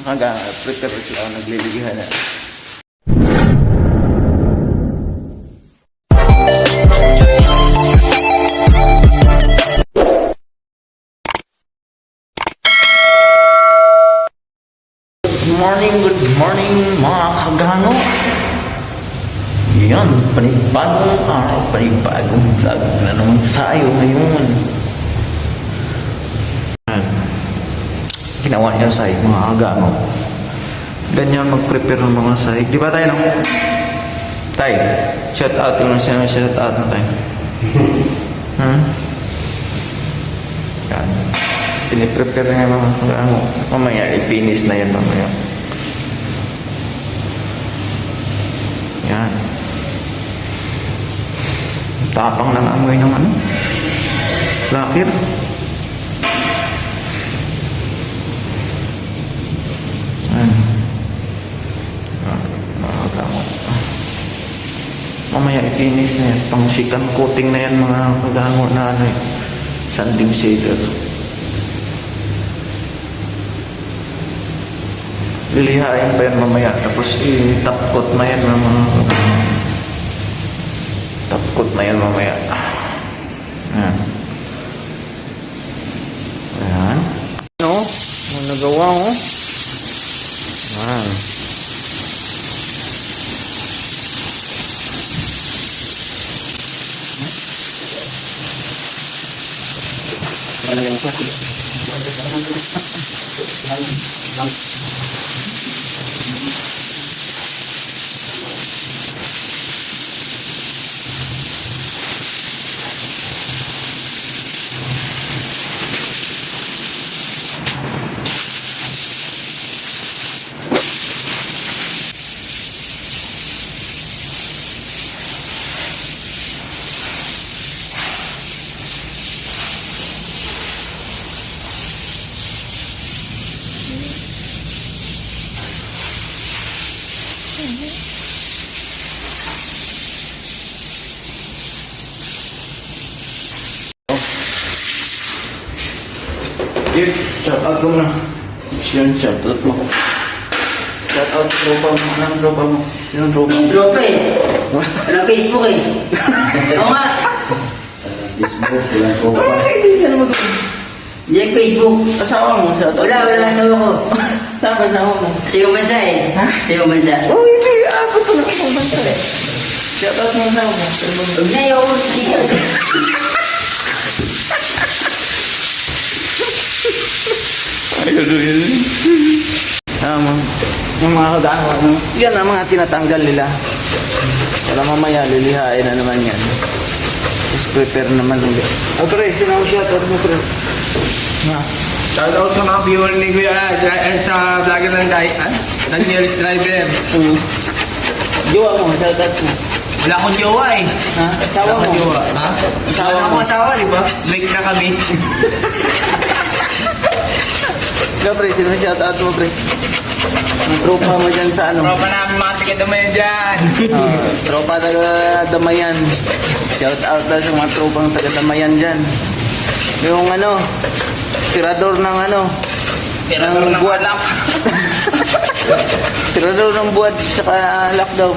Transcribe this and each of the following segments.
Prepare sila ako nagliligihan na. Good morning mga kagano. Yan, panibagong araw, panibagong vlog na naman tayo ngayon. Ginawa niya sahig mga kagano. Ganyan mag-prepare ng mga sahig. Di ba tayo no? Tay, shout out yung siya, shout out na tayo. Yan. Piniprepare nga mga kagano. Mamaya, ipinis na yan mamaya. Yan. Tapang ng amoy ng ano? Lakir. Yan. Mamaya ipinis na yan. Pang sikan coating na yan mga kagango na ano eh. Sanding shader. Lilihain pa yan mamaya. Tapos i-top coat na yan mga top coat na yan mamaya. Ayan. Ayan. Ano? Ano nagawa ko? Ayan. Ano yung plastic? Yun, shout out ko muna. Yun, shout out mo. Shout out sa tropa mo. Anong tropa mo? Sinong tropa mo? Tropa eh. Walang Facebook eh. Oo nga. Facebook, walang tropa. Hindi ka naman ko. Hindi ang Facebook. Asawa mo, shout out. Wala asawa ko. Saan ba asawa mo? Sa iyong bansa eh. Ha? Sa iyong bansa. Oh, hindi. Ako ito lang isang bansa eh. Shout out mo asawa mo. Huwag na yung sticker. Yung mga kagano, yan ang mga tinatanggal nila. Para mamaya lilihain na naman yan. Tapos prepare naman ulit. Oh, pre, sinawag siya. Tawag mo, pre. Nga. Shoutout sa mga viewer ni Kuya sa vlogger ng Daniel's Driver. Jowa mo, shout out mo. Wala akong jowa eh. Ha? Asawa Wala akong mo. jowa. Ha? Asawa Wala mo. akong asawa, di ba? Break na kami. Ikaw, pre, sino shout out mo, pre? Ang tropa mo dyan sa ano? Tropa namin mga taga-damayan dyan. Tropa taga-damayan. Shout out daw sa mga tropang taga-damayan dyan. Yung ano, tirador ng ano, Tirador ng buwan. alak. Tirador ng buwan saka alak daw.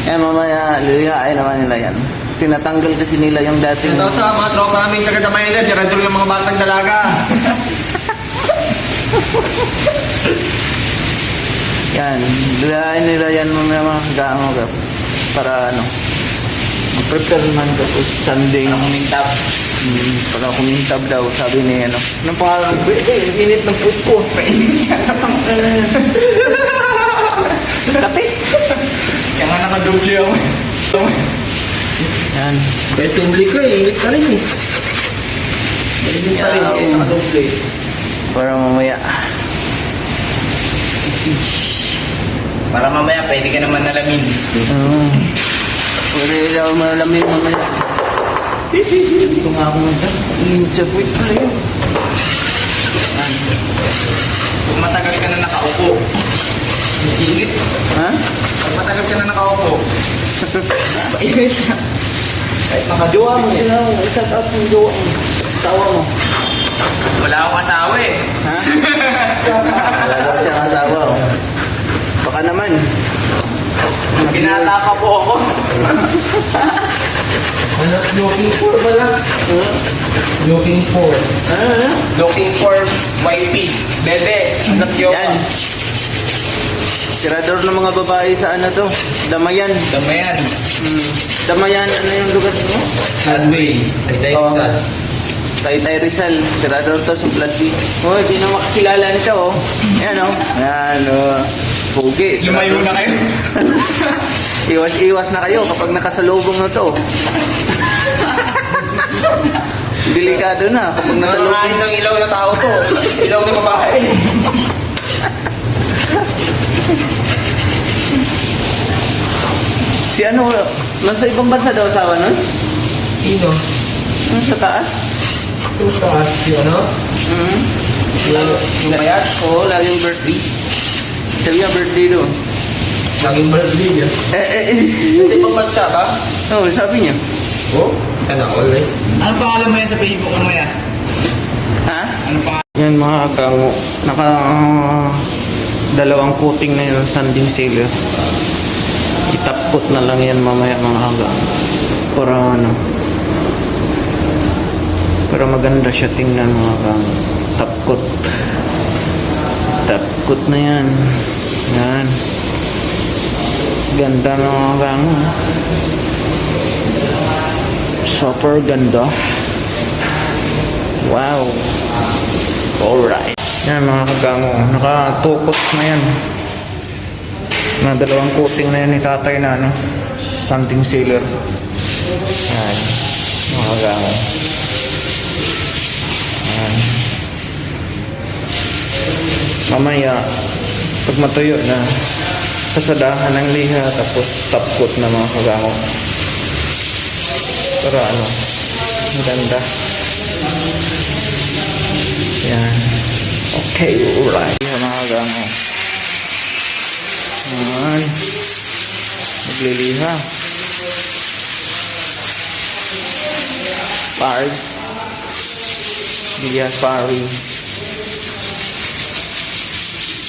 Yan, mamaya lilihain naman nila yan. Tinatanggal kasi nila yung dating... Shoutout sa mga tropa namin taga-damayan dyan. Tirador yung mga batang dalaga. Yan, lilihain nila yan mamaya mga kagaango para ano, mag-prepare naman tapos Sunday. Para kumintab. Para kumintab daw, sabi ni ano. Anong pangalan? Init ng food ko. Painit ka sa pang... Kapit. Kaya nga nakadoble ako. Yan. Kahit tumble ko eh, init ka rin eh. Init pa rin eh, nakadoble. Para mamaya. Para mamaya pwede ka naman nalamin. Pwede daw malamin mamaya. Ito nga ako nag-injab. Wait pala yun. Kung matagal ka na nakaupo, init. Ha? Pag matagal ka na nakaupo, init na. Kahit nakajowa mo eh. Shout out ng jowa mo. Tawa mo. Wala akong asawa eh. Ha? Wala Ano? Looking for ba lang? Looking for. Ano? Looking for YP. Bebe. Anak yun. Yan. Tirador ng mga babae sa ano to? Damayan. Damayan. Damayan, ano yung lugar mo? Adway. Tay Oo. Rizal. Taytay Rizal. Tirador to sa Platbi. Hoy, sino makakilala nito oh? Yan oh. Yan oh. Pugi. Lumayo na kayo. Iwas-iwas na kayo kapag nakasalubong na to. Delikado na kapag nasalubong. Nangangain ng ilaw na tao to. Ilaw na babae. Si ano, nasa ibang bansa daw asawa nun? Sino? Sa taas? Ito taas si ano? Yung mayat? Oo, laging birthday. Sabi niya birthday doon. Laging birthday niya. Hindi pa bansa ba? Oo, sabi niya. Oh? Ano all eh? Ano pangalan mo yan sa Facebook mo yan? Ha? Ano pangalan? Yan mga kakango. Dalawang coating na yun, sanding sealer. Itapkot na lang yan mamaya mga hanggang. Para ano. Para maganda siya tingnan mga kakango. Tapkot. Tapkot na yan. Yan. Ganda na mga kakango. Super ganda. Wow. Alright. Yan mga kagango. Naka-tukot na yan. Mga dalawang coating na yan ni tatay na ano. Sanding sealer. Yan. Mga kagango. Yan. Mamaya, pag matuyo na, pasadahan ng liha tapos tapkot na mga kagango. Para ano, maganda. Yan. Okay, alright. Yan mga kagango. Yan. Nagliliha. Pari. Bilihan pari.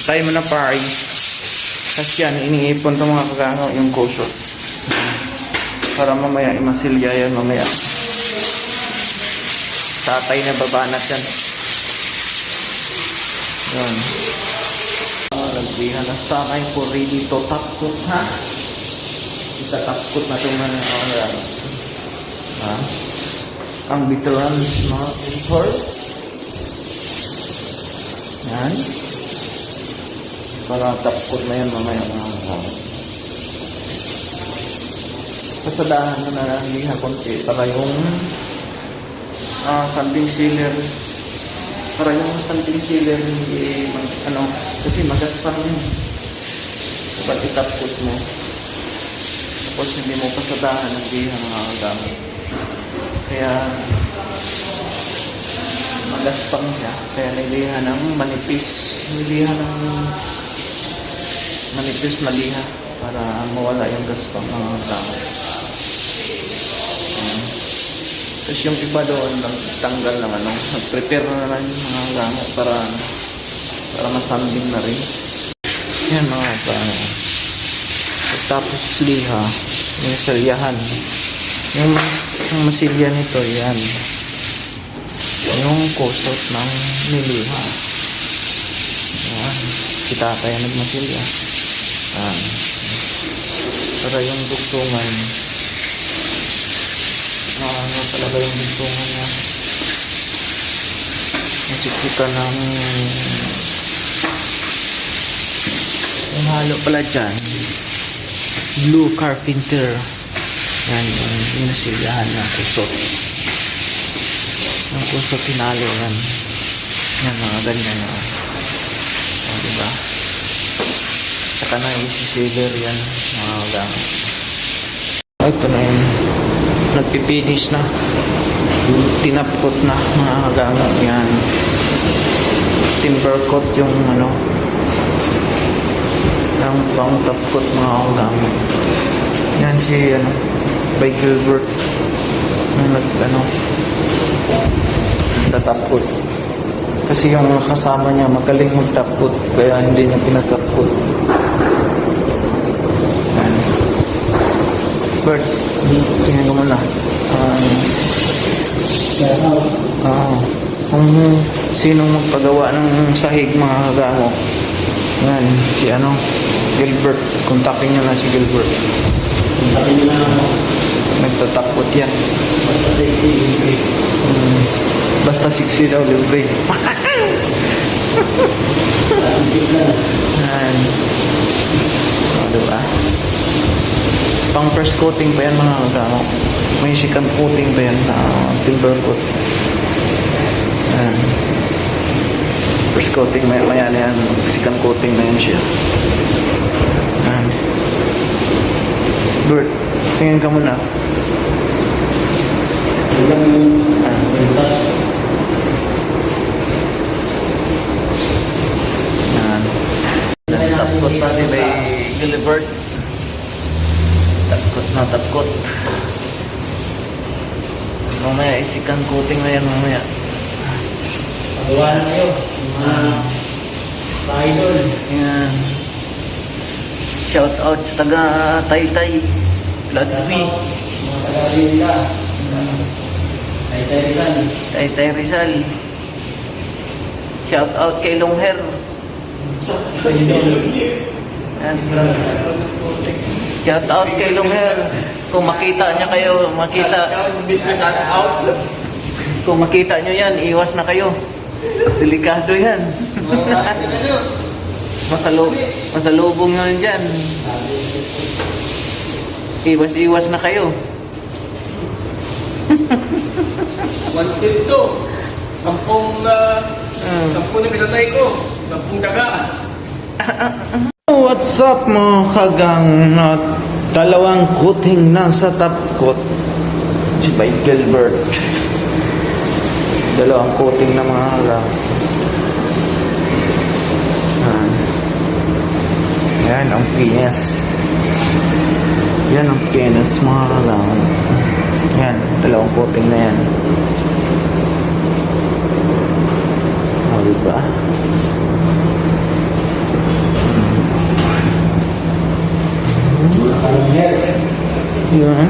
Tayo mo na pari. Kasi yan, iniipon ito mga kagango, yung kusot. Para mamaya imasilya yan mamaya. Tatay na babanat yan. Yan. Nagbihan na sa akin po ready to tapkot ha. Itatapkot na itong mga orang. Ha? Ang veterans mga people. Yan. Para tapkot na yan mamaya mga orang. Pasadahan na liha konti para yung sanding sealer para yung sanding sealer hindi ano kasi magaspang yun kapag itapkot mo tapos hindi mo pasadahan ng liha mga kagamit kaya magaspang siya kaya niliha ng manipis na liha para mawala yung gaspang mga kagamit. Tapos yung iba doon, tanggal ng ano, nag-prepare na naman yung mga gamit para masanding na rin. Yan mga paano. Tapos liha, yung salyahan. Yung masilya nito, yan. Yung kusot ng niliha. Yan. Si tatay nagmasilya. Yan. Para yung dugtungan, ano talaga yung dugtungan niya. Nasiksika ng yung halo pala dyan. Blue Carpenter. Yan yung nasilyahan ng kusot. Yung kusot tinalo yan. Yan mga ganyan. O, diba? Saka na isi-silver yan mga gamit. Ito na yun. Nagpipinish na. Tinapkot na mga gamit yan. Timber coat yung ano. Yung pang tapkot mga gamit. Yan si ano. By Gilbert. Yung tatapkot. Kasi yung kasama niya magaling magtapkot. Kaya hindi niya pinatapkot. Bert, tingnan ko muna. Kung sinong magpagawa ng sahig mga kagamo. Yan, si Gilbert. Kontakin nyo na si Gilbert. Sabi nyo na ako. Nagtatakot yan. Basta sexy, libre. Basta 60 daw libre. Tip lang. Yan. Diba? Pang first coating pa yan mga kagamo. May second coating pa yan na silver coat. Yan. First coating maya na yan. Second coating na yan siya. Yan. Bert, tingin ka muna. Hanggang bukas. Yan. Tapkot pa si may Gilbert. Tapkot na tapkot. Mamaya isikan coating na yan mamaya. Pagawa na kayo. Mga idol. Yan. Shout out sa taga Taytay. Ladwi. Mga taga-Rinda. Taytay Rizal. Taytay Rizal. Shout out kay Longher. Yan. Shout out kay Longher. Kung makita niya kayo, kung makita nyo yan, iwas na kayo. Delikado yan. Masalubong nyo dyan. Iwas na kayo. Wanted to. Kampong na pinatay ko. Kampong daga. What's up mga kagang? Dalawang coating na sa top coat. Si by Gilbert. Dalawang coating na mga kagang. Yan ang pinas. Yan ang pinas mga kagang. Yan, dalawang coating na yan. Diba? Mga kalangher. Yan.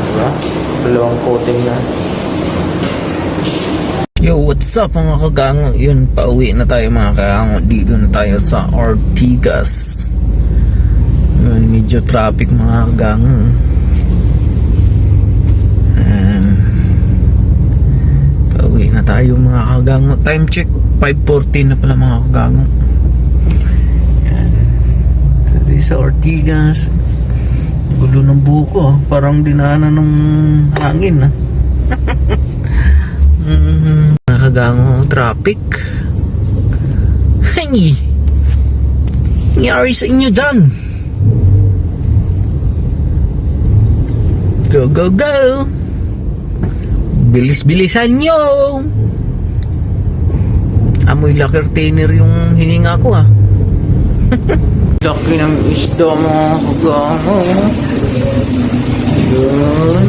Diba? Dalawang coating na. Yo, what's up mga kagango? Yun, pauwi na tayo mga kagango. Dito na tayo sa Ortigas. Yun, medyo traffic mga kagango. Pauwi na tayo mga kagango. Time check, 5:14 na pala mga kagango. Yan. Dito sa Ortigas. Gulo ng buko, parang dinaanan ng hangin. Nakagango traffic. Hey! Nangyari sa inyo dyan? Go, go, go! Bilis-bilisan nyo! Amoy lacquer thinner yung hininga ko ah. Laki ng isda mga kagango. Yun.